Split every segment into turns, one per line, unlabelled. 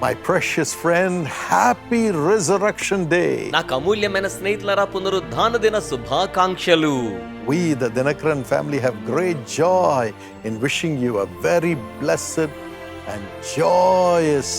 My precious friend, happy resurrection day.
నాకు అమూల్యమైన స్నేహితులారా, పునరుద్ధాన దిన శుభాకాంక్షలు.
We, the Dinakaran family, have great joy in wishing you a very blessed and joyous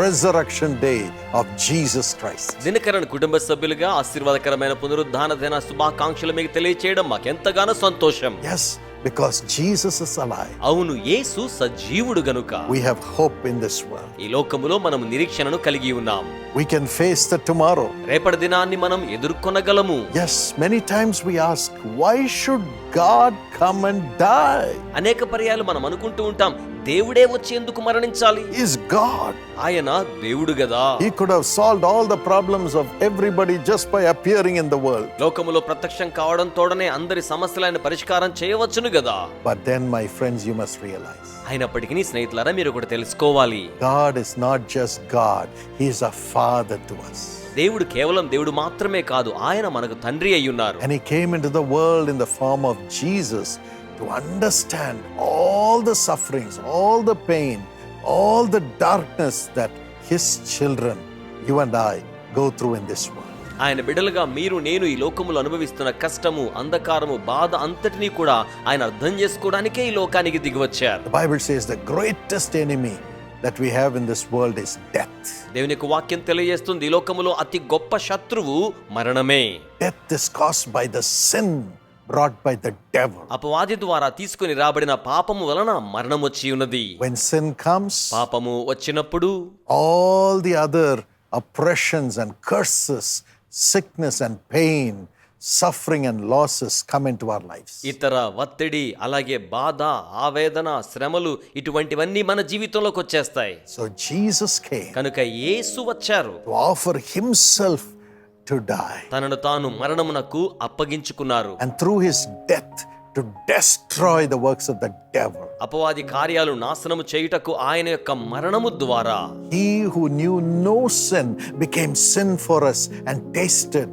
resurrection day of Jesus Christ.
Dinakaran కుటుంబ సభ్యులుగా ఆశీర్వాదకరమైన పునరుద్ధాన దిన శుభాకాంక్షలు మీకు తెలియచేయడం మాకెంతగానో సంతోషం.
Yes, because Jesus is alive.
అవును, యేసు సజీవుడు గనుక
We have hope in this world.
ఈ లోకములో మనం నిరీక్షణను కలిగి ఉన్నాం.
We can face the tomorrow.
రేపటి దినాన్ని మనం ఎదుర్కొనగలము.
Yes, many times we ask, why should God come and die?
అనేక పర్యాలు మనం అనుకుంటూ ఉంటాం, దేవుడే వచ్చి ఎందుకు మరణించాలి?
He is God.
ఆయన దేవుడు గదా.
He could have solved all the problems of everybody just by appearing in the world.
లోకములో ప్రత్యక్షం కావడం తోడనే అందరి సమస్యలను పరిష్కారం చేయవచ్చును గదా.
But then, my friends, you must realize,
అయినప్పటికీ స్నేహితులారా, మీరు ఒకటి తెలుసుకోవాలి.
God is not just God. He is a father to us.
దేవుడు కేవలం దేవుడు మాత్రమే కాదు, ఆయన మనకు తండ్రి అయ్యున్నారు.
And he came into the world in the form of Jesus to understand all the sufferings, all the pain, all the darkness that his children, you and I, go through in this world.
ఆయన బిడ్డలుగా మీరు నేను ఈ లోకములో అనుభవిస్తున్న కష్టము, అంధకారము, బాధ అంతటినీ కూడా ఆయన అర్థం చేసుకోవడానికే ఈ లోకానికి దిగివచ్చారు.
The Bible says the greatest enemy that we have in this world is death.
దేవుని యొక్క వాక్యం తెలియజేస్తుంది, ఈ లోకములో అతి గొప్ప శత్రువు మరణమే.
Death is caused by the sin brought by the devil.
అపవాది ద్వారా తీసుకుని రాబడిన పాపము వలన మరణం వచ్చి ఉన్నది.
When sin comes,
పాపము వచ్చినప్పుడు
all the other oppressions and curses, sickness and pain, suffering and losses come into our lives.
ఇతర ఒత్తిడి, అలాగే బాధ, ఆవేదన, శ్రమలు ఇటువంటివన్నీ మన జీవితంలోకి వచ్చేస్తాయి.
So Jesus came
కనుక యేసు వచ్చారు
to offer himself to die,
తనను తాను మరణమునకు అప్పగించుకున్నారు.
and through his death to destroy the works of the devil.
అపవాది కార్యాలు నాశనము చేయుటకు ఆయన యొక్క మరణము ద్వారా
He who knew no sin became sin for us and tasted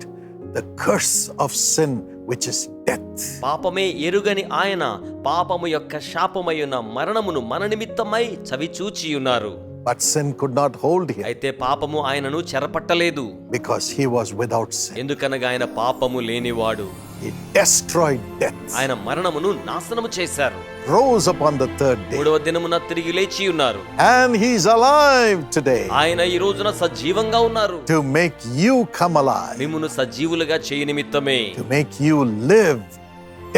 the curse of sin, which is death.
పాపమే ఎరుగని ఆయన పాపము యొక్క శాపమయ్యున్న మరణమును మన నిమిత్తమై చవిచూచి ఉన్నారు.
But sin could not hold him
అయితే పాపము ఆయనను చెరపట్టలేదు.
because he was without sin.
ఎందుకనగా ఆయన పాపము లేనివాడు.
He destroyed death,
ఆయన మరణమును నాశనము చేశారు.
rose upon the third day,
3వ దినమున తిరిగి లేచి ఉన్నారు.
and he's alive today
ఆయన ఈ రోజున సజీవంగా ఉన్నారు.
to make you come alive,
మిమ్మును సజీవులుగా చేయ నిమిత్తమే,
to make you live,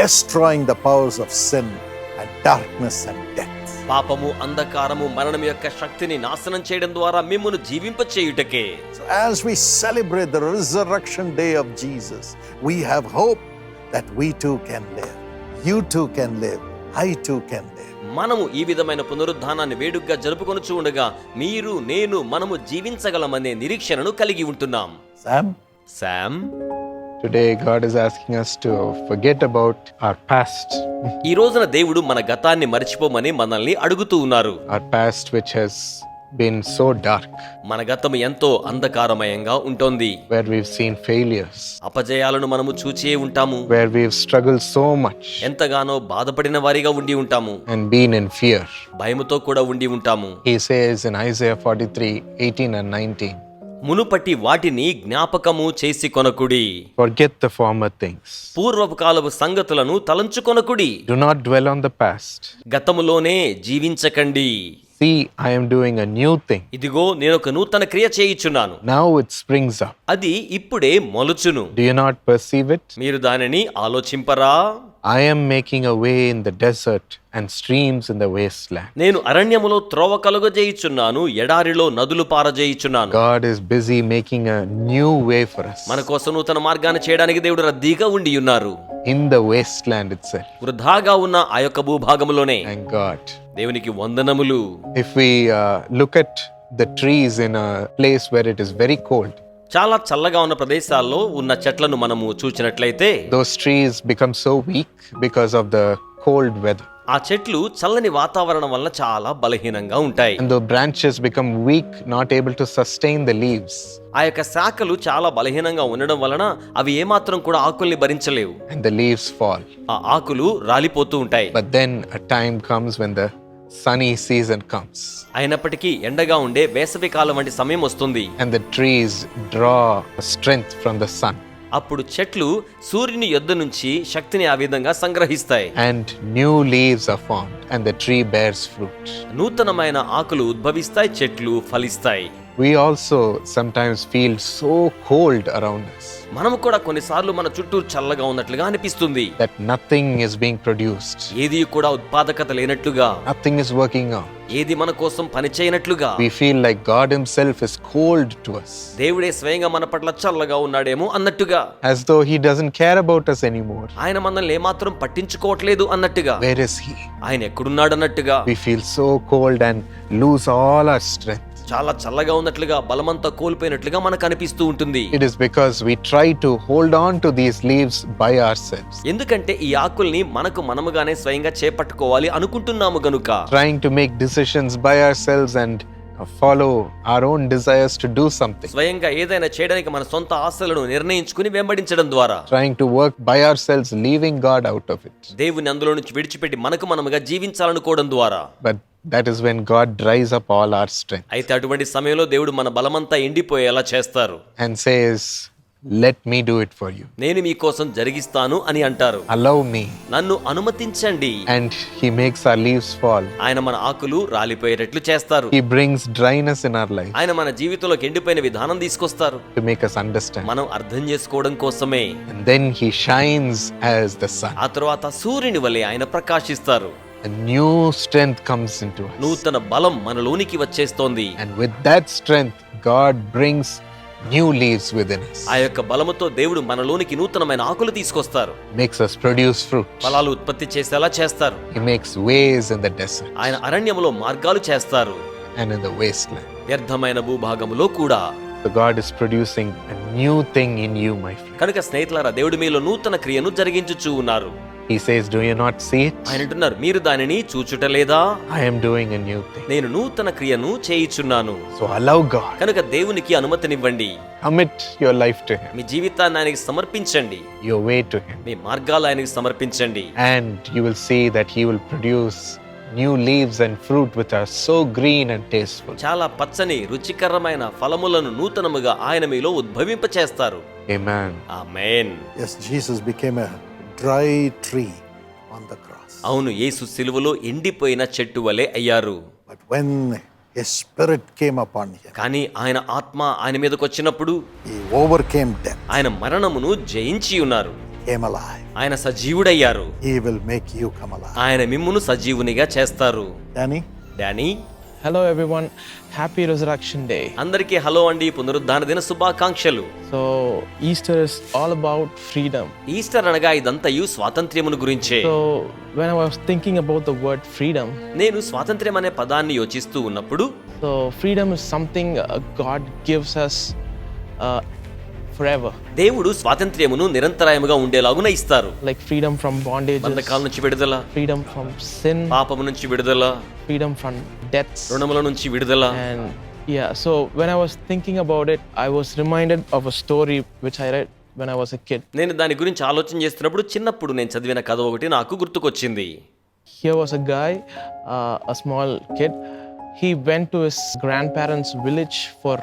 destroying the powers of sin and darkness and death.
పాపము, అంధకారము, మరణం యొక్క శక్తిని నాశనం చేయడం ద్వారా మిమ్మును జీవింప చేయుటకే.
So as we celebrate the resurrection day of Jesus, we have hope that we too can live. You too can live. I too can live.
మనము ఈ విధమైన పునరుద్ధానాన్ని వేడుకగా జరుపుకొనుచు ఉండగా మీరు నేను మనము జీవించగలమనే నిరీక్షణను కలిగి ఉంటున్నాం. Sam,
Today, God is asking us to forget about our past.
ఈ రోజున దేవుడు మన గతాన్ని మర్చిపోమని మనల్ని అడుగుతూ ఉన్నారు.
Our past, which has been so dark,
మన గతం ఎంతో అంధకారమయంగా ఉంటుంది.
where we've seen failures,
అపజయాలను మనము చూచే ఉంటాము.
where we've struggled so much
ఎంతగానో బాధపడిన వారిగా ఉండి ఉంటాము.
and been in fear.
భయముతో కూడా ఉండి ఉంటాము.
He says in Isaiah 43:18 and 19,
మునుపటి వాటిని జ్ఞాపకము చేసి కొనకుడి.
forget the former things.
పూర్వపు కాలపు సంగతులను తలంచుకొనకుడి.
Do not dwell on the past.
గతములోనే జీవించకండి.
See, I am doing a new thing.
ఇదిగో నేను ఒక నూతన క్రియ చేయుచున్నాను.
Now it springs up.
అది ఇప్పుడే మొలుచును.
Do you not perceive it?
మీరు దానిని ఆలోచింపరా?
I am making a way in the desert and streams in the wasteland.
నేను అరణ్యములో త్రోవ కలుగజేయుచున్నాను, ఎడారిలో నదులు పారజేయుచున్నాను.
God is busy making a new way for us.
మన కోసం నూతన మార్గాన్ని చేయడానికి దేవుడు రద్దీగా ఉండి ఉన్నారు.
In the wasteland itself.
వృధాగా ఉన్న ఆ యొక్క భూభాగములోనే.
Thank God.
దేవునికి వందనములు.
If we look at the trees in a place where it is very cold,
చాలా చల్లగా ఉన్న ప్రదేశాల్లో ఉన్న చెట్లను మనము చూచినట్లయితే
those trees become so weak because of the cold weather.
ఆ చెట్లు చల్లని వాతావరణం వల్ల చాలా బలహీనంగా ఉంటాయి.
And the branches become weak, not able to sustain the leaves.
ఆ యొక్క శాఖలు చాలా బలహీనంగా ఉండడం వలన అవి ఏమాత్రం కూడా ఆకుల్ని భరించలేవు.
And the leaves fall.
ఆ ఆకులు రాలిపోతూ ఉంటాయి.
But then a time comes when the sunny season comes
అయినప్పటికీ ఎండగా ఉండే వేసవి కాలం వంటి సమయం వస్తుంది.
and the trees draw strength from the sun
అప్పుడు చెట్లు సూర్యుని యొద్ద నుంచి శక్తిని ఆ విధంగా సంగ్రహిస్తాయి.
and new leaves are formed and the tree bears fruit.
నూతనమైన ఆకులు ఉద్భవిస్తాయి, చెట్లు ఫలిస్తాయి.
We also sometimes feel so cold around us
మనము కూడా కొన్నిసార్లు మన చుట్టూ చల్లగా ఉన్నట్లుగా అనిపిస్తుంది.
that nothing is being produced,
ఏది కూడా ఉత్పాదకత లేనట్లుగా,
nothing is working out.
ఏది మన కోసం పని చేయనట్లుగా,
We feel like God himself is cold to us,
దేవుడే స్వయంగా మన పట్ల చల్లగా ఉన్నాడేమో అన్నట్టుగా,
as though he doesn't care about us anymore.
ఆయన మనల్ని ఏమాత్రం పట్టించుకోవట్లేదు అన్నట్టుగా,
Where is he?
ఆయన ఎక్కడున్నాడు అన్నట్టుగా,
We feel so cold and lose all our strength.
చాలా చల్లగా ఉన్నట్లుగా, బలమంతా కోల్పోయినట్లుగా మనకు అనిపిస్తూ ఉంటుంది.
It is because we try to hold on to these leaves by ourselves,
ఎందుకంటే ఈ ఆకుల్ని మనముగానే స్వయంగా చేపట్టుకోవాలి అనుకుంటున్నాము గనుక,
trying to make decisions by ourselves and follow our own desires to do something,
స్వయంగా ఏదైనా చేయడానికి మన సొంత ఆశలను నిర్ణయించుకుని వెంబడించడం ద్వారా,
trying to work by ourselves, leaving God out of it.
దేవుని అందులో నుంచి విడిచిపెట్టి మనముగా జీవించాలనుకోవడం ద్వారా.
But that is when God dries up all our strength
అయితే అటువంటి సమయంలో దేవుడు మన బలమంతా ఎండిపోయేలా చేస్తారు.
and says, let me do it for you.
నేను మీకోసం జరిగిస్తాను అని అంటారు.
Allow me.
నన్ను అనుమతించండి.
And he makes our leaves fall.
ఆయన మన ఆకులు రాలిపోయేటట్లు చేస్తారు.
He brings dryness in our life
ఆయన మన జీవితంలోకి ఎండిపోయిన విధానం తీసుకొస్తారు,
to make us understand.
మనం అర్థం చేసుకోవడం కోసమే.
And then he shines as the sun.
ఆ తర్వాత సూర్యుని వలె ఆయన ప్రకాశిస్తారు.
A new strength comes into us.
నూతన బలం మనలోనికి వచ్చేస్తోంది.
And with that strength, God brings new leaves within us.
ఆ యొక్క బలముతో దేవుడు మనలోనికి నూతనమైన ఆకులు తీసుకొస్తారు.
Makes us produce fruit.
ఫలాలు ఉత్పత్తి చేసేలా చేస్తారు.
He makes ways in the desert
ఆయన అరణ్యములో మార్గాలు చేస్తారు,
and in the wasteland.
వ్యర్థమైన భూభాగములో కూడా.
So God is producing a new thing in you, my friend.
కనుక స్నేహితులారా, దేవుడు మీలో నూతన క్రియను జరిగించుచూ ఉన్నారు.
He says, do you not see it?
ఆయన అంటున్నారు, మీరు దానిని చూచుటలేదా?
I am doing a new thing.
నేను నూతన క్రియను చేయుచున్నాను.
So allow God.
కనుక దేవునికి అనుమతినివ్వండి.
Commit your life to him,
మీ జీవితాన్ని ఆయనకి సమర్పించండి,
your way to him.
మీ మార్గాలు ఆయనకి సమర్పించండి.
And you will see that he will produce new leaves and fruit which are so green and tasteful.
చాలా పచ్చని రుచికరమైన ఫలములను నూతనముగా ఆయన మీలో ఉద్భవింప చేస్తారు.
Amen.
Amen.
Yes, Jesus became a dry tree on the cross.
అవును, యేసు సిలువలో ఎండిపోయిన చెట్టు వలె అయ్యారు.
But when his spirit came upon him,
కానీ ఆయన ఆత్మ ఆయన మీదకి వచ్చినప్పుడు
he overcame death,
ఆయన మరణమును జయించి ఉన్నారు.
came alive.
ఆయన సజీవుడయ్యారు.
He will make you come alive.
ఆయన మిమ్మును సజీవునిగా చేస్తారు.
Danny?
Danny,
Hello everyone, happy Resurrection Day.
అందరికీ హలో అండి, పునరుద్ధాన దిన శుభాకాంక్షలు.
So Easter is all about freedom.
Easter అనగా ఇదంతయు స్వాతంత్ర్యమును గురించే.
So when I was thinking about the word freedom,
నేను స్వాతంత్ర్యం అనే పదాన్ని యోచిస్తూ ఉన్నప్పుడు,
so freedom is something God gives us forever.
దేవుడు స్వాతంత్ర్యమును నిరంతరాయముగా ఉండేలాగున ఇస్తారు.
Like freedom from bondages,
బంధకాల నుంచి విడుదల,
freedom from sin,
పాపము నుంచి విడుదల,
freedom from debts.
రుణముల నుంచి విడుదల.
And yeah, so when I was thinking about it, I was reminded of a story which I read when I was a kid.
నేను దాని గురించి ఆలోచన చేస్తున్నప్పుడు చిన్నప్పుడు నేను చదివిన కథ ఒకటి నాకు గుర్తుకొచ్చింది.
Here was a guy, a small kid. He went to his grandparents' village for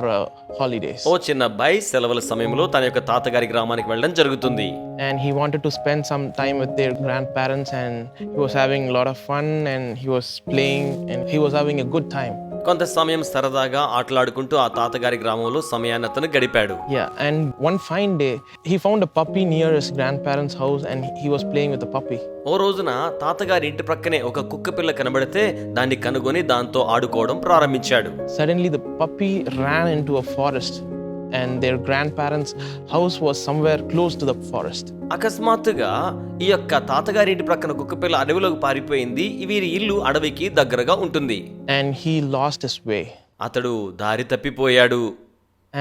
holidays.
ఓ చిన్న అబ్బాయి సెలవుల సమయంలో తన యొక్క తాతగారి గ్రామానికి వెళ్ళడం జరుగుతుంది.
And he wanted to spend some time with their grandparents, and he was having a lot of fun, and he was playing, and he was having a good time.
కొంత సమయం సరదాగా ఆటలాడుకుంటూ ఆ తాతగారి గ్రామంలో సమయాన్ని అతను గడిపాడు.
Yeah, and one fine day, he found a puppy near his grandparents' house, and he was playing with the puppy.
ఓ రోజున తాతగారి ఇంటి ప్రక్కనే ఒక కుక్క పిల్ల కనబడితే దాన్ని కనుగొని దాంతో ఆడుకోవడం ప్రారంభించాడు.
Suddenly, the puppy ran into a forest, and their grandparents' house was somewhere close to the forest.
అకస్మాత్తుగా ఈ యొక్క తాతగారి ఇంటి ప్రక్కన కుక్కపిల్ల అడవిలోకి పారిపోయింది. వీరి ఇల్లు అడవికి దగ్గరగా ఉంటుంది.
And he lost his way.
అతడు దారి తప్పిపోయాడు.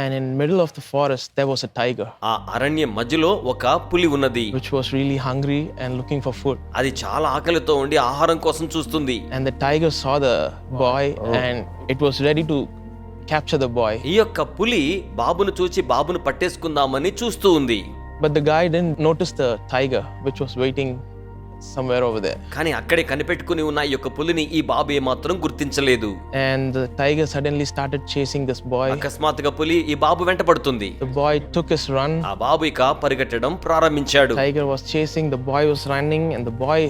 And in middle of the forest, there was a tiger,
ఆ అరణ్యం మధ్యలో ఒక పులి ఉన్నది.
which was really hungry and looking for food.
అది చాలా ఆకలితో ఉండి ఆహారం కోసం చూస్తుంది.
And the tiger saw the boy, and it was ready to capture the boy.
ఈ యొక్క పులి బాబును చూచి బాబును పట్టేసుకుందామని చూస్తూ ఉంది.
But the guy didn't notice the tiger, which was waiting somewhere over there.
కానీ అక్కడే కనిపెట్టుకుని ఉన్న ఈ యొక్క పులిని ఈ బాబు ఏమాత్రం గుర్తించలేదు.
And the tiger suddenly started chasing this boy.
అకస్మాత్తుగా పులి ఈ బాబు వెంట పడుతుంది.
The boy took his run.
ఆ బాబు ఇక పరిగెట్టడం ప్రారంభించాడు.
Tiger was chasing, the boy was running, and the boy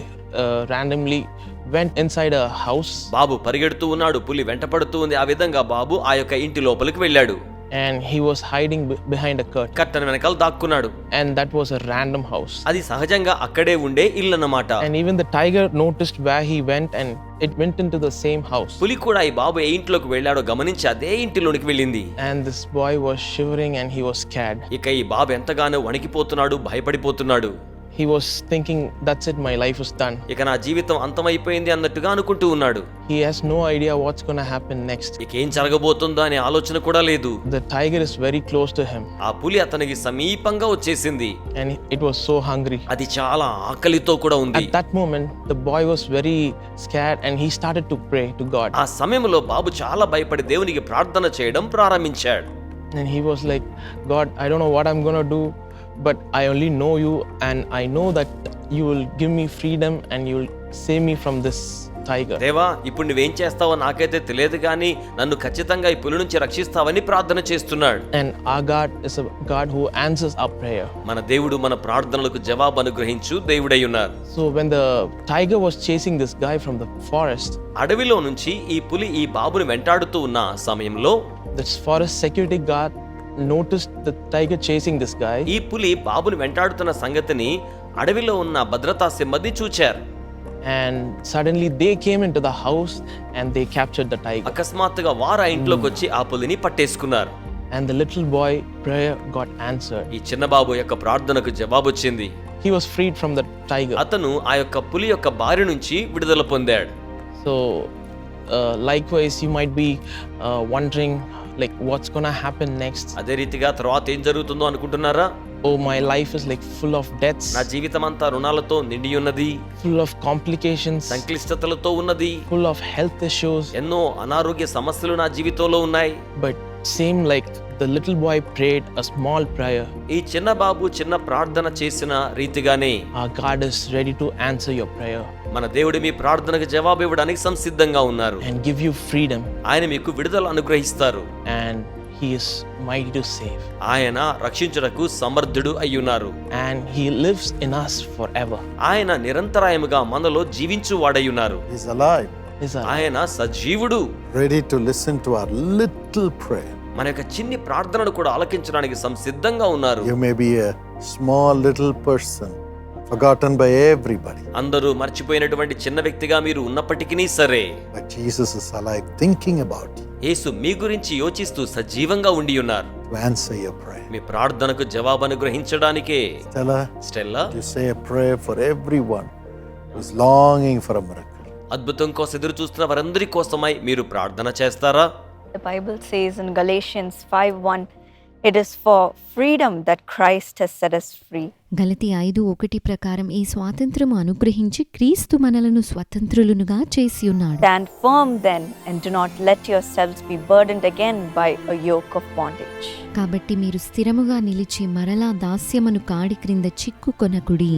randomly went inside a house.
బాబు పరిగెడుతూ ఉన్నాడు, పులి వెంట పడుతూ ఉంది. ఆ విధంగా బాబు ఆ యొక్క ఇంటి లోపలికి వెళ్ళాడు.
And he was hiding behind a curtain.
కట్టన వెనకాల దాక్కున్నాడు.
And that was a random house.
అది సహజంగా అక్కడే ఉండే ఇల్లు అన్నమాట.
And even the tiger noticed where he went, and it went into the same house.
పులి కూడా ఈ బాబు ఏ ఇంట్లోకి వెళ్ళాడో గమనించి అదే ఇంటిలోనికి వెళ్ళింది.
And this boy was shivering and he was scared.
ఇక ఈ బాబు ఎంతగానో వణికిపోతున్నాడు, భయపడిపోతున్నాడు.
He was thinking, that's it, my life is done.
ఇక నా జీవితం అంతమైపోయింది అన్నట్టుగా అనుకుంటూ ఉన్నాడు.
He has no idea what's going to happen next.
ఇక ఏం జరగబోతుందో అనే ఆలోచన కూడా లేదు.
The tiger is very close to him.
ఆ పులి అతనికి సమీపంగా వచ్చేసింది.
And it was so hungry.
అది చాలా ఆకలితో కూడా ఉంది.
At that moment, the boy was very scared and he started to pray to God.
ఆ సమయంలో బాబు చాలా భయపడి దేవునికి ప్రార్థన చేయడం ప్రారంభించాడు.
And he was like, God, I don't know what I'm going to do, but I only know you, and I know that you will give me freedom and you will save me from this tiger.
దేవా, ఇప్పుడు నువ్వేం చేస్తావో నాకైతే తెలియదు కానీ నన్ను ఖచ్చితంగా ఈ పులి నుంచి రక్షిస్తావని ప్రార్థన చేస్తున్నాడు.
And our God is a God who answers our prayer.
మన దేవుడు మన ప్రార్థనలకు జవాబు అనుగ్రహించు దేవుడై ఉన్నారు.
So when the tiger was chasing this guy from the forest,
అడవిలో నుంచి ఈ పులి ఈ బాబుని వెంటాడుతూ ఉన్న సమయంలో
this forest security guard noticed the tiger chasing this guy.
ఈ పులి బాబుని వెంటాడుతున్న సంగతిని అడవిలో ఉన్న భద్రతా సిబ్బంది చూచారు.
And suddenly they came into the house and they captured the tiger.
అకస్మాత్తుగా వారు ఆ ఇంట్లోకి వచ్చి ఆ పులిని పట్టేసుకున్నారు.
And the little boy prayer got answered.
ఈ చిన్న బాబు యొక్క ప్రార్థనకు జవాబు వచ్చింది.
He was freed from the tiger.
అతను ఆ యొక్క పులి యొక్క బారి నుంచి విడుదల పొందాడు.
So likewise you might be wondering like what's gonna happen next.
అదే రీతిగా తర్వాత ఏం జరుగుతుందో అనుకుంటున్నారా?
Oh, my life is like full of debts,
నా జీవితం అంతా రుణాలతో నిండి ఉన్నది,
full of complications,
సంక్లిష్టతలతో ఉన్నది,
full of health issues.
ఎన్నో అనారోగ్య సమస్యలు నా జీవితంలో ఉన్నాయి.
But same like the little boy prayed a small prayer,
ఈ చిన్న బాబు చిన్న ప్రార్థన చేసిన రీతిగానే
our God is ready to answer your prayer
మన దేవుడు మీ ప్రార్థనకు జవాబు ఇవ్వడానికి సంసిద్ధంగా ఉన్నారు.
and give you freedom,
ఆయన మీకు విడుదల అనుగ్రహిస్తారు.
and he is mighty to save,
ఆయన రక్షించుటకు సమర్థుడు అయ్యున్నారు.
and he lives in us forever.
ఆయన నిరంతరాయముగా మనలో జీవించు వాడయ్యున్నారు.
He's alive,
Is a
ఆయన సజీవుడు,
ready to listen to our little prayer.
మన యొక్క చిన్ని ప్రార్థనను కూడా ఆలకించడానికి సంసిద్ధంగా ఉన్నారు.
You may be a small little person, forgotten by everybody,
అందరూ మర్చిపోయినటువంటి చిన్న వ్యక్తిగా మీరు ఉన్నప్పటికీ సరే,
but Jesus is alive, thinking about you
యేసు మీ గురించి యోచిస్తూ సజీవంగా ఉండి ఉన్నారు.
to answer your prayer.
మీ ప్రార్థనకు జవాబు అనుగ్రహించడానికే.
Stella,
Stella,
you say a prayer for everyone who's longing for a miracle.
అద్భుతం కోసం ఎదురు చూస్తున్న వారందరి కోసమై మీరు ప్రార్థన చేస్తారా?
The Bible says in Galatians 5:1, it is for freedom that Christ has set us free.
గలతీ 5:1 ప్రకారం ఈ స్వాతంత్రము అనుగ్రహించి క్రీస్తు మనలను స్వతంత్రులుగా చేసి ఉన్నాడు.
Stand firm then and do not let yourselves be burdened again by a yoke of bondage.
కాబట్టి మీరు స్థిరముగా నిలిచి మరలా దాస్యమును కాడి క్రింద చిక్కుకొనకుడి.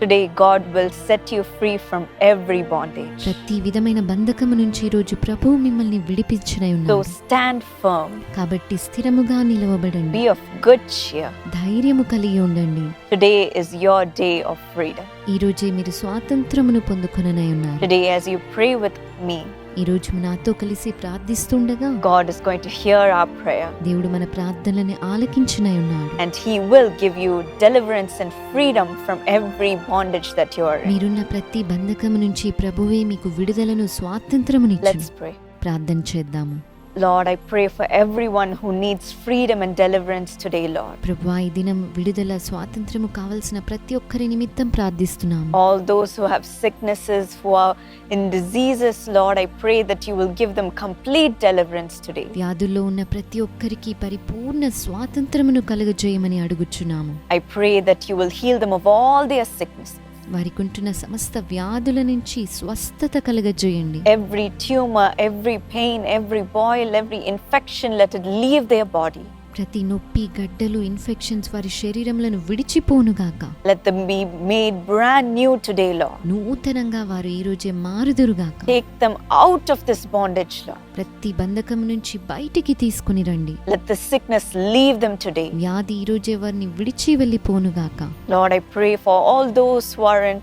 Today God will set you free from every bondage.
ప్రతి విధమైన బంధకము నుంచి ఈ రోజు ప్రభువు మిమ్మల్ని విడిపించనై
So
ఉన్నాడు.
stand firm,
కాబట్టి స్థిరముగా నిలవబడండి,
be of good cheer.
ధైర్యము కలిగి ఉండండి.
Today is your day of freedom.
ఈ రోజే మీరు స్వాతంత్రమును పొందుకొననై ఉన్నారు.
Today as you pray with me,
ఈ రోజు నాతో కలిసి ప్రార్థిస్తుండగా
God is going to hear our prayer
దేవుడు మన ప్రార్థనలని ఆలకించనై ఉన్నాడు.
and He will give you deliverance and freedom from every bondage that you are in.
మీరున్న ప్రతి బంధకము నుంచి ప్రభువే మీకు విడుదలను స్వాతంత్రమునిచ్చును.
Let's pray.
ప్రార్థన చేద్దాము.
Lord, I pray for everyone who needs freedom and deliverance today, Lord.
ప్రభువా, ఈ దినం విడుదల స్వాతంత్రము కావలసిన ప్రతి ఒక్కరి నిమిత్తం ప్రార్థిస్తున్నాము.
All those who have sicknesses, who are in diseases, Lord, I pray that you will give them complete deliverance today.
వ్యాధుల్లో ఉన్న ప్రతి ఒక్కరికి పరిపూర్ణ స్వాతంత్రమును కలుగజేయమని అడుగుచున్నాము.
I pray that you will heal them of all their sicknesses.
వారికుంటున్న సమస్త వ్యాధుల నుంచి స్వస్థత కలుగజేయండి.
Every tumor, every pain, every boil, every infection, let it leave their body.
ప్రతి నొప్పి, గడ్డలు, ఇన్ఫెక్షన్స్ వారి శరీరములను విడిచిపోనుగాక.
Let them be made brand new today, Lord.
నూతనంగా వారు ఈ రోజే మారుదురుగాక.
Take them out of this bondage, Lord.
ప్రతి బంధకం నుంచి బయటికి తీసుకుని రండి.
Let the sickness leave them today.
వ్యాధి ఈ రోజే వారిని విడిచి వెళ్ళిపోనుగాక.
Lord, I pray for all those who are in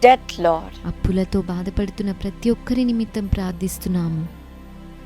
debt, Lord.
అప్పులతో బాధపడుతున్న ప్రతి ఒక్కరి నిమిత్తం ప్రార్థిస్తున్నాము.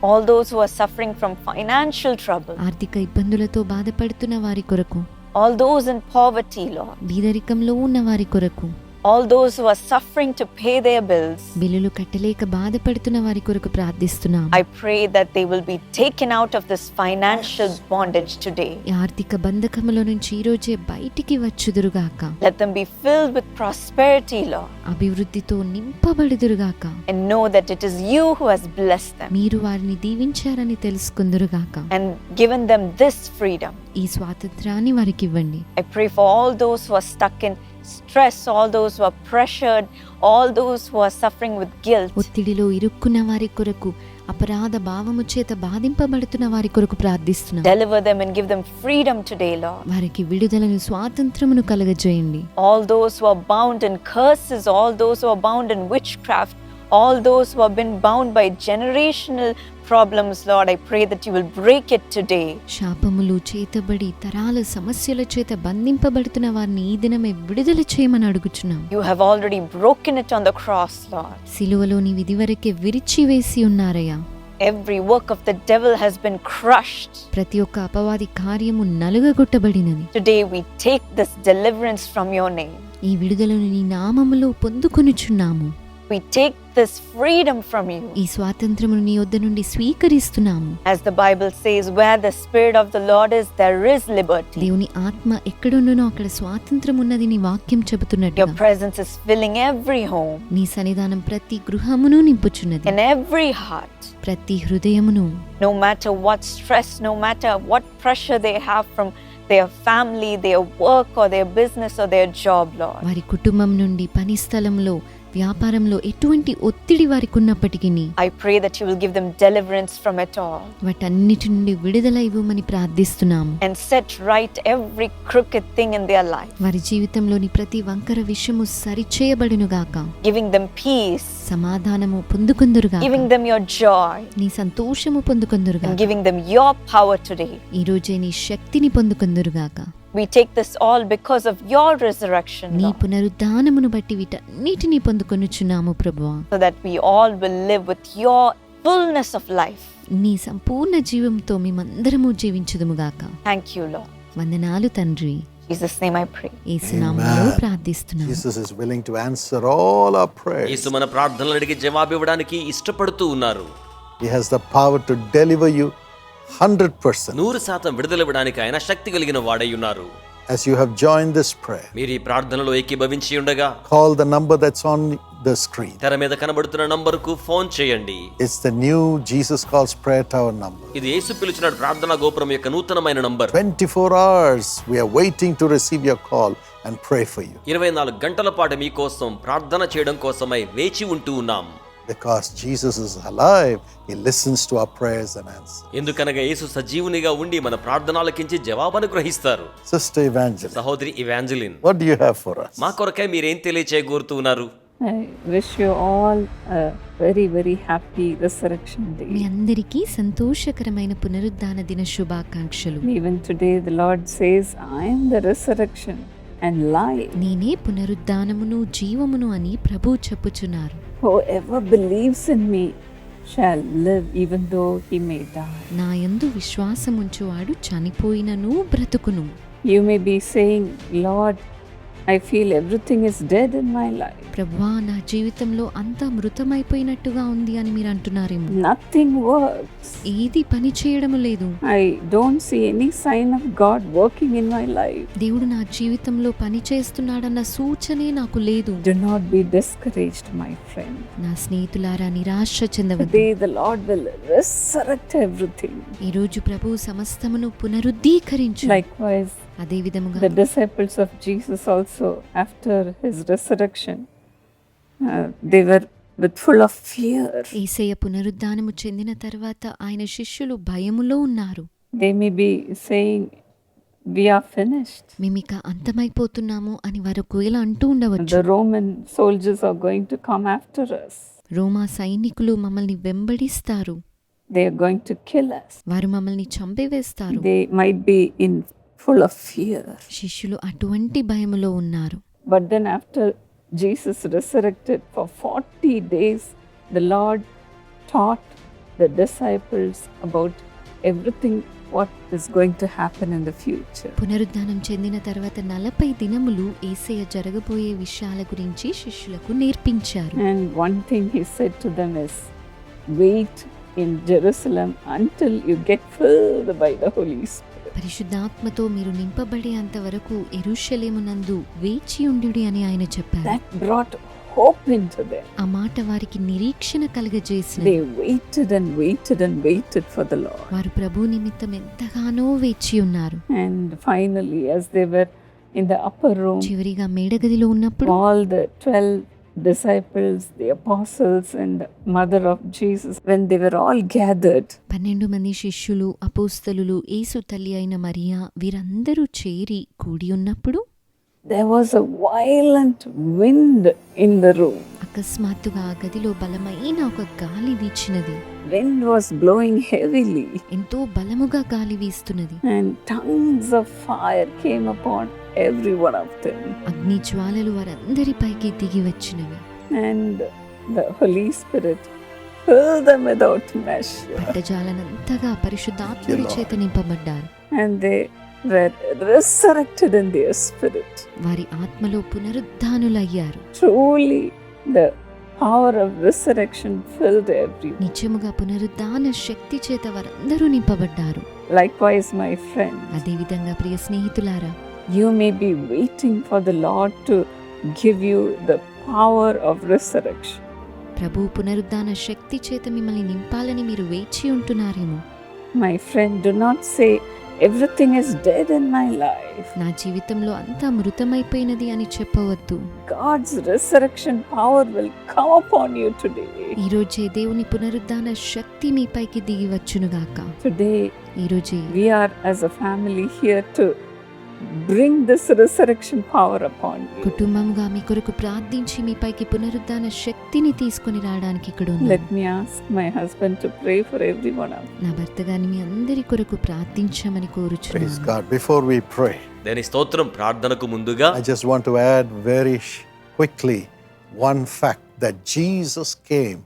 All those who are suffering from financial trouble.
ఆర్థిక ఇబ్బందులతో బాధపడుతున్న వారి కొరకు,
All those in poverty, Lord.
బీదరికంలో ఉన్న వారి కొరకు,
All those who are suffering to pay their bills.
బిల్లులు కట్టలేక బాధపడుతున్న వారి కొరకు ప్రార్థిస్తున్నాము.
I pray that they will be taken out of this financial bondage today.
ఈ ఆర్థిక బంధకములో నుంచి ఈ రోజే బయటికి వచ్చుదురుగాక.
Let them be filled with prosperity, Lord,
అభివృద్ధితో నింపబడుదురుగాక.
and know that it is you who has blessed them
మీరు వారిని దీవించారని తెలుసుకుందురుగాక.
and given them this freedom.
ఈ స్వాతంత్రాన్ని వారికి ఇవ్వండి.
I pray for all those who are stuck in stress, all those who are pressured, all those who are suffering with guilt.
ఒత్తిడిలో ఇరుక్కున్న వారి కొరకు, అపరాధ భావము చేత బాధింపబడుతున్న వారి కొరకు ప్రార్థిస్తున్నాం.
Deliver them and give them freedom today, Lord.
వారికి విడుదలను, స్వాతంత్రమును కలగజేయండి.
All those who are bound in curses, all those who are bound in witchcraft, all those who have been bound by generational problems, Lord, I pray that you will break it today.
శాపములు చేతబడి తరాల సమస్యల చేత బంధింపబడుతున్న వారిని ఈ దినమే విడుదల చేయమని అడుగుచున్నాం.
You have already broken it on the cross, Lord.
సిలువలోని విధివరకే విరిచివేసి ఉన్నారయ్యా.
Every work of the devil has been crushed.
ప్రతి ఒక్క అపవాది కార్యము నలుగగొట్టబడినది.
Today we take this deliverance from your name.
ఈ విడుదలను నీ నామములో పొందుకొనుచున్నాము.
We take this freedom from you.
ఈ స్వాతంత్రమును నీ యొద్ద నుండి స్వీకరిస్తున్నాము.
As the Bible says, where the Spirit of the Lord is, there is liberty.
దేవుని ఆత్మ ఎక్కడుండునో అక్కడ స్వాతంత్రం ఉన్నది నీ వాక్యం
Your
చెబుతున్నట్టుగా.
presence is filling every home,
నీ సన్నిధానం ప్రతి గృహమును నింపుచున్నది,
in every heart.
ప్రతి హృదయమును.
No matter what stress, no matter what pressure they have from their family, their work, or their business, or their job, Lord.
వారి కుటుంబం నుండి, పని స్థలంలో, వ్యాపారంలో ఎటువంటి ఒత్తిడి వారికి ఉన్నప్పటికీ
I pray that you will give them deliverance from it all
వాటన్నిటి నుండి విడుదల ఇవ్వమని ప్రార్థిస్తున్నాము.
and set right every crooked thing in their life,
వారి జీవితంలోని ప్రతి వంకర విషయము సరిచేయబడునుగాక.
giving them peace,
సమాధానము పొందుకొందురుగాక.
giving them your joy,
నీ సంతోషము పొందుకొందురుగాక.
and giving them your power today.
ఈ రోజే నీ శక్తిని పొందుకొందురుగాక.
We take this all because of your resurrection,
నీ
Lord,
పునరుద్ధానమును బట్టి వీటన్నిటిని పొందుకొనుచున్నాము ప్రభువా.
so that we all will live with your fullness of life.
నీ సంపూర్ణ జీవంతో మేమందరము జీవించుదుముగాక.
Thank you, Lord.
వందనాలు తండ్రి.
In Jesus' name I pray.
యేసు నామములో ప్రార్థిస్తున్నాము.
Jesus is willing to answer all our prayers.
యేసు మన ప్రార్థనలు అడిగి జవాబు ఇవ్వడానికి ఇష్టపడుతూ ఉన్నారు.
He has the power to deliver you 100%.
100% విడుదల ఇవ్వడానికి ఆయన శక్తి కలిగిన వాడై ఉన్నారు.
As you have joined this prayer,
మీరు ఈ ప్రార్థనలో ఏకీభవించి ఉండగా
call the number that's on the screen.
తెర మీద కనబడుతున్న నంబరుకు ఫోన్ చేయండి.
It's the new Jesus Calls Prayer Tower number.
ఇది యేసు పిలిచిన ప్రార్థనా గోపురం యొక్క నూతనమైన number.
24 hours we are waiting to receive your call and pray for you.
24 గంటల పాటు మీకోసం ప్రార్థన చేయడం కోసమై వేచి ఉంటూ ఉన్నాం.
Because Jesus is alive, He listens to our prayers and answers.
ఎందుకనగా యేసు సజీవునిగా ఉండి మన ప్రార్థనలకించి జవాబును గ్రహిస్తారు.
Sister Evangeline,
సహోదరి Evangeline,
what do you have for us?
మా కొరకై మీరేం తెలియచేయగోరుతూ ఉన్నారు?
I wish you all a very, very happy Resurrection Day.
మీ అందరికీ సంతోషకరమైన పునరుద్ధాన దిన శుభాకాంక్షలు.
Even today, the Lord says, I am the resurrection and life.
నేనే పునరుద్ధానమును జీవమును అని ప్రభువు చెప్పుచున్నారు.
Whoever believes in me shall live even though he may die.
నా యందు విశ్వాసముంచువాడు చనిపోయినను బ్రతుకును.
You may be saying, Lord, I feel everything is dead in my life.
ప్రభువా, నా జీవితంలో అంతా మృతమైపోయినట్టుగా ఉంది అని మీరు అంటున్నారేమో.
Nothing works.
ఏది పని చేయడము లేదు.
I don't see any sign of God working in my life.
దేవుడు నా జీవితంలో పని చేస్తున్నాడన్న సూచనే నాకు లేదు.
Do not be discouraged, my friend.
నా స్నేహితులారా, నిరాశ చెందవద్దు.
Today the Lord will resurrect everything.
ఈ రోజు ప్రభువు సమస్తమును పునరుద్ధీకరించు.
Likewise,
అదే విధముగా
the disciples of Jesus also, after his resurrection, they were with full of fear.
యేసయ్య పునరుద్ధానము చెందిన తర్వాత ఆయన శిష్యులు భయములో ఉన్నారు.
They may be saying, we are finished.
మేమిక అంతమైపోతున్నాము అని వారు ఒకవేళ అంటూ ఉండవచ్చు.
The Roman soldiers are going to come after us.
రోమా సైనికులు మమ్మల్ని వెంబడిస్తారు,
They are going to kill us.
వారు మమ్మల్ని చంపివేస్తారు.
They might be in full of fear.
శిష్యులు అటువంటి భయములో ఉన్నారు.
But then after Jesus resurrected for 40 days, the Lord taught the disciples about everything what is going to happen in the future.
పునరుద్ధానం చెందిన తర్వాత 40 దినములు యేసయ్య జరగబోయే విషయాల గురించి శిష్యులకు నేర్పించారు.
And one thing he said to them is, wait in Jerusalem until you get filled by the Holy Spirit.
పరిశుద్ధాత్మతో మీరు నింపబడేంత వరకు యెరూషలేమునందు వేచి ఉండుడి అని ఆయన చెప్పారు.
That brought hope into them.
ఆ మాట వారికి నిరీక్షణ కలుగజేసింది.
They waited and waited and waited for the Lord.
వారు ప్రభు నిమిత్తం ఎంతగానో వేచి ఉన్నారు.
And finally, as they were in the upper room,
చివరిగా మేడగదిలో ఉన్నప్పుడు
all the 12 disciples, the apostles, and the mother of Jesus, when they were all gathered,
12 మంది శిష్యులు, అపోస్తలులు, యేసు తల్లి అయిన మరియా వీరందరూ చేరి కూడి ఉన్నప్పుడు
there was a violent wind in the room.
అకస్మాత్తుగా ఆ గదిలో బలమైన ఒక గాలి వీచినది.
Wind was blowing heavily,
ఎంతో బలముగా గాలి వీస్తున్నది.
and tongues of fire came upon every one of them.
అగ్ని జ్వాలలు వారందరిపైకి దిగి వచ్చినవి.
And the Holy Spirit filled them without measure.
పట్టజాలనంతగా పరిశుద్ధాత్ముడి చేత నింపబడ్డారు.
And they were resurrected in their spirit.
వారి ఆత్మలో పునరుద్ధానులయ్యారు.
Truly, the power of resurrection filled everyone.
నిజముగా పునరుద్ధాన శక్తి చేత వారందరూ నింపబడ్డారు.
Likewise, my friend,
అదేవిధంగా ప్రియ స్నేహితులారా,
you may be waiting for the Lord to give you the power of resurrection.
ప్రభు పునరుద్ధాన శక్తి చేత మిమ్మల్ని నింపాలని మీరు వేచి ఉంటున్నారేమో.
My friend, do not say, everything is dead in my life.
నా జీవితంలో అంతా మృతమైపోయినది అని చెప్పవద్దు.
God's resurrection power will come upon you today.
ఈ రోజే దేవుని పునరుద్ధాన శక్తి మీపైకి దిగి వచ్చునుగాక.
Today,
ఈ రోజే
we are as a family here to bring this resurrection power upon you.
కుటుంబంగా మీ కొరకు ప్రార్థించి మీపైకి పునరుద్ధాన శక్తిని తీసుకొని రావడానికి ఇక్కడ ఉన్నాను.
Let me ask my husband to pray for everyone else.
నా భర్త గారిని మీ అందరి కొరకు ప్రార్థించమని
Praise
కోరుచున్నాను.
God. Before we pray,
దేని స్తోత్రం. ప్రార్థనకు ముందుగా
I just want to add very quickly one fact that Jesus came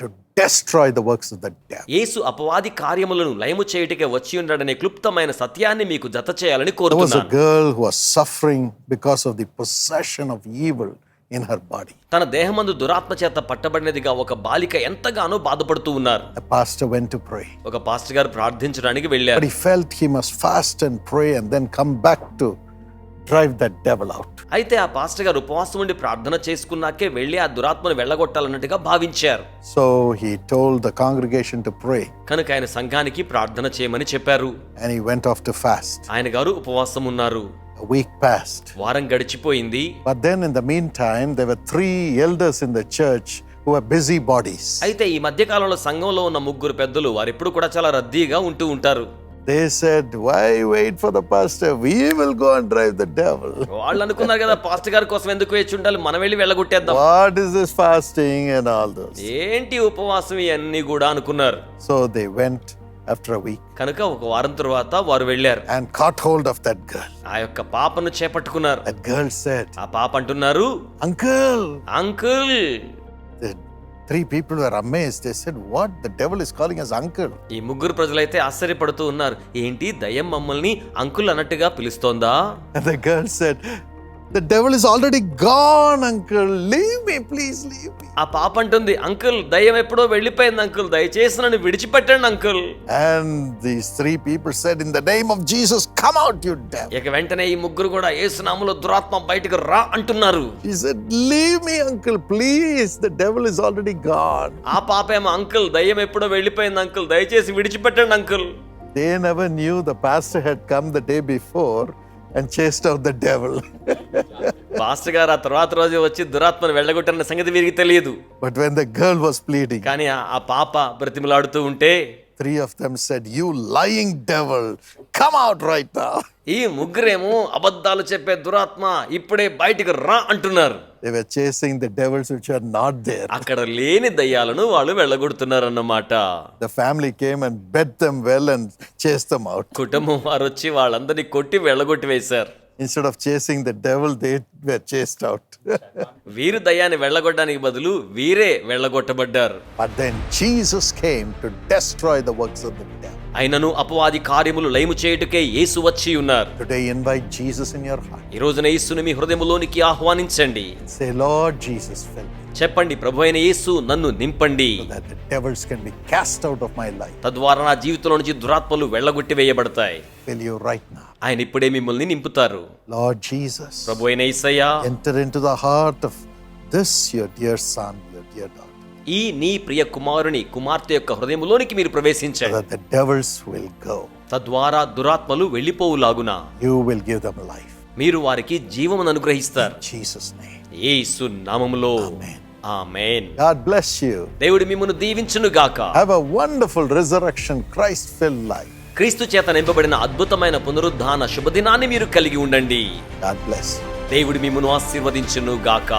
to destroy the works of the devil.
యేసు అపవాది కార్యములను లయము చేయుటకే వచ్చి ఉన్నాడనే క్లుప్తమైన సత్యాన్ని మీకు జత చేయాలని
There was a
కోరుతున్నాను.
girl who was suffering because of the possession of evil in her body.
తన దేహమందు దురాత్మ చేత పట్టబడినదిగా ఒక బాలిక ఎంతగానో బాధపడుతూ ఉన్నారు.
The pastor went to pray,
ఒక పాస్టర్ గారు ప్రార్థించడానికి
but
వెళ్ళారు.
he felt he must fast and pray and then come back to drive that devil out.
అయితే ఆ పాస్టర్ గారు ఉపవాసం ఉండి ప్రార్థన చేసుకున్నాకే వెళ్ళి ఆ దురాత్మను వెళ్ళగొట్టాలన్నట్టుగా భావించారు.
So he told the congregation to pray
కనుక ఆయన సంఘానికి ప్రార్థన చేయమని చెప్పారు.
and he went off to fast.
ఆయన గారు ఉపవాసం ఉన్నారు.
A week passed.
వారం గడిచిపోయింది.
But then in the meantime, there were 3 elders in the church who were busybodies.
అయితే ఈ మధ్య కాలంలో సంఘంలో ఉన్న 3 పెద్దలు వారు ఎప్పుడు కూడా చాలా రద్దీగా ఉంటూ ఉంటారు.
They said, why wait for the pastor? We will go and drive the devil.
వాళ్ళు అనుకున్నారు కదా, పాస్టర్ గారి కోసం ఎందుకు వేచి ఉండాలి, మనం వెళ్ళి వెళ్ళగొట్టేద్దాం.
What is this fasting and all those?
ఏంటి ఉపవాసం ఇవన్నీ కూడా అనుకున్నారు.
So they went after a week
కనుక ఒక వారం తర్వాత వారు వెళ్ళారు.
and caught hold of that girl.
ఆ యొక్క పాపను చేపట్టుకున్నారు.
That girl said,
ఆ పాప అంటున్నారు,
Uncle.
Uncle.
The 3 people were amazed. They said, what? The devil is calling us uncle.
ఈ 3 ప్రజలైతే ఆశ్చర్యపడుతూ ఉన్నారు. ఏంటి దయ్యం మమ్మల్ని అంకుల్ అన్నట్టుగా పిలుస్తోందా?
And the girl said, the devil is already gone, uncle. Leave me, please leave me.
ఆ పాప అంటుంది, అంకుల్ దయ్యం ఎప్పుడో వెళ్ళిపోయింది అంకుల్, దయచేసి నన్ను విడిచిపెట్టండి uncle.
And these 3 people said, in the name of Jesus, come out, you devil.
ఇక వెంటనే ఈ 3 కూడా యేసు నామములో దురాత్మ బయటకు రా అంటున్నారు.
She said, leave me, uncle, please. The devil is already gone.
ఆ పాప ఏమో, అంకుల్ దయ్యం ఎప్పుడో వెళ్ళిపోయింది అంకుల్, దయచేసి విడిచిపెట్టండి uncle.
They never knew the pastor had come the day before and chased out the devil.
Pastor గారు ఆ తర్వాత రోజు వచ్చి దురాత్మను వెళ్ళగొట్టారన్న సంగతి వీరికి తెలియదు.
But when the girl was pleading,
కానీ ఆ పాప బ్రతిమలాడుతూ ఉంటే
three of them said, "You lying devil, come out right now."
ఈ ముగ్గురేమో అబద్ధాలు చెప్పే దురాత్మ ఇప్పుడే బయటికి రా అంటున్నారు.
They were chasing the devils which are not there.
అక్కడ లేని దయ్యాలను వాళ్ళు వెళ్ళగొడుతున్నారన్నమాట.
The family came and beat them well and chased them out.
కుటుంబం వారు వచ్చి వాళ్ళందరినీ కొట్టి వెళ్ళగొట్టి వేశారు.
Instead of chasing the devil, they were chased out.
వీరు దయ్యాన్ని వెళ్ళగొట్టడానికి బదులు వీరే వెళ్ళగొట్టబడ్డారు.
But then Jesus came to destroy the works of the devil.
అయినను అపవాది కార్యములు లయము చేయుటకే యేసు వచ్చి ఉన్నారు.
Today, invite Jesus in your heart.
ఈ రోజున యేసుని మీ హృదయములోనికి ఆహ్వానించండి.
Say, Lord Jesus, fill me,
చెప్పండి, ప్రభు అయిన యేసు నన్ను నింపండి.
so that the devils can be cast out of my life.
తద్వారా నా జీవితంలో నుంచి దురాత్మలు వెళ్ళగొట్టి వేయబడతాయి.
Fill you right now.
ఆయన ఇప్పుడే మిమ్మల్ని నింపుతారు.
Lord Jesus,
ప్రభు అయిన యేసయ్యా,
enter into the heart of this your dear son, your dear daughter,
ఈ నీ ప్రియ కుమారుని కుమార్తె యొక్క హృదయములోనికి మీరు
so
ప్రవేశించండి.
that the devils will go.
తద్వారా దురాత్మలు వెళ్ళిపోవులాగున
You will give them life.
మీరు వారికి జీవమును అనుగ్రహిస్తారు.
In Jesus' name.
యేసు నామములో
Amen.
Amen.
God bless you.
దేవుడు మిమ్మును దీవించును గాక.
Have a wonderful resurrection, Christ-filled life.
క్రీస్తు చేత నింపబడిన అద్భుతమైన పునరుద్ధాన శుభదినాన్ని మీరు కలిగి ఉండండి.
God bless you.
దేవుడు మిమ్మును ఆశీర్వదించును గాక.